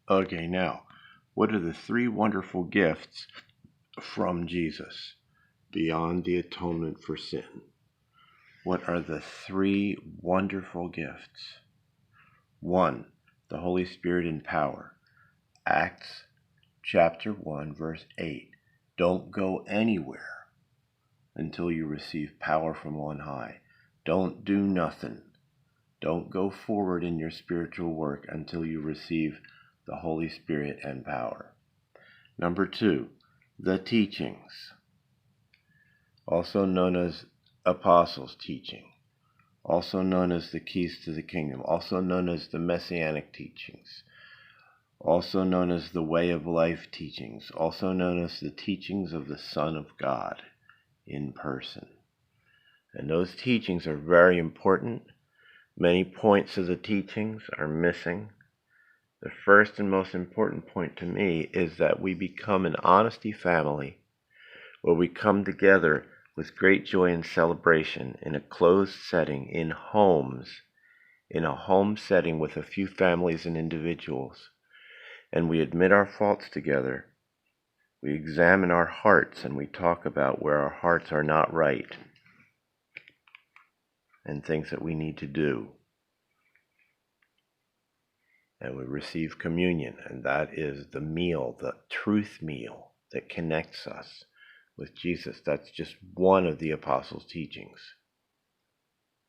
Okay, now, what are the three wonderful gifts from Jesus beyond the atonement for sin? What are the three wonderful gifts? 1. The Holy Spirit in power. Acts chapter 1, verse 8. Don't go anywhere until you receive power from on high. Don't do nothing. Don't go forward in your spiritual work until you receive the Holy Spirit and power. Number 2, the teachings, also known as apostles' teaching, also known as the keys to the kingdom, also known as the messianic teachings, also known as the way of life teachings, also known as the teachings of the Son of God in person. And those teachings are very important. Many points of the teachings are missing. The first and most important point to me is that we become an honesty family where we come together with great joy and celebration in a closed setting, in homes, in a home setting with a few families and individuals. And we admit our faults together. We examine our hearts and we talk about where our hearts are not right and things that we need to do. And we receive communion, and that is the meal, the truth meal that connects us with Jesus. That's just one of the apostles' teachings.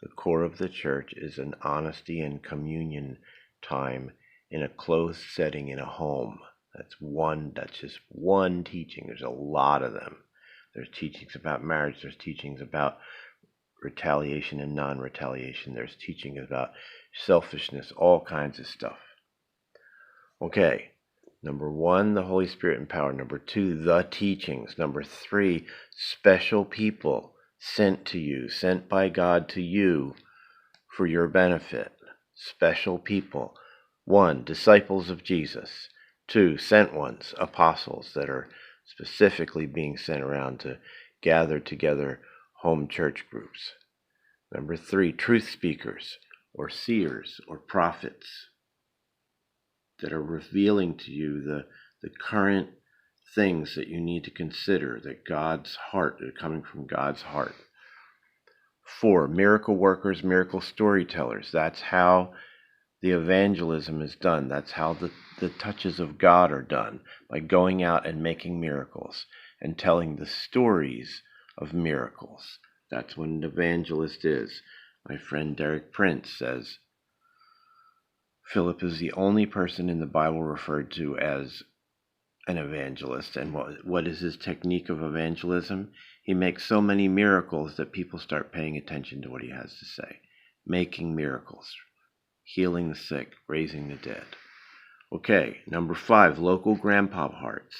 The core of the church is an honesty and communion time in a closed setting in a home. That's just one teaching. There's a lot of them. There's teachings about marriage. There's teachings about retaliation and non-retaliation. There's teachings about selfishness, all kinds of stuff. Okay, number 1, the Holy Spirit and power. Number 2, the teachings. Number 3, special people sent to you, sent by God to you for your benefit. Special people. 1, disciples of Jesus. 2, sent ones, apostles that are specifically being sent around to gather together home church groups. Number 3, truth speakers or seers or prophets that are revealing to you the current things that you need to consider, that God's heart, that are coming from God's heart. 4, miracle workers, miracle storytellers. That's how the evangelism is done. That's how the touches of God are done, by going out and making miracles and telling the stories of miracles. That's what an evangelist is. My friend Derek Prince says Philip is the only person in the Bible referred to as an evangelist. And what is his technique of evangelism? He makes so many miracles that people start paying attention to what he has to say. Making miracles, healing the sick, raising the dead. Okay, number 5, local grandpa hearts.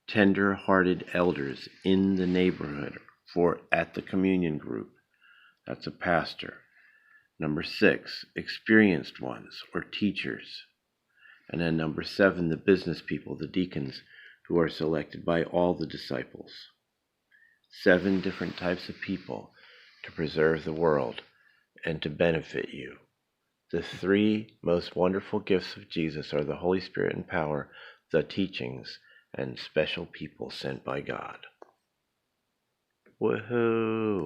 Tender-hearted elders in the neighborhood at the communion group. That's a pastor. Number 6, experienced ones or teachers. And then number 7, the business people, the deacons, who are selected by all the disciples. 7 different types of people to preserve the world and to benefit you. The 3 most wonderful gifts of Jesus are the Holy Spirit and power, the teachings, and special people sent by God. Woohoo!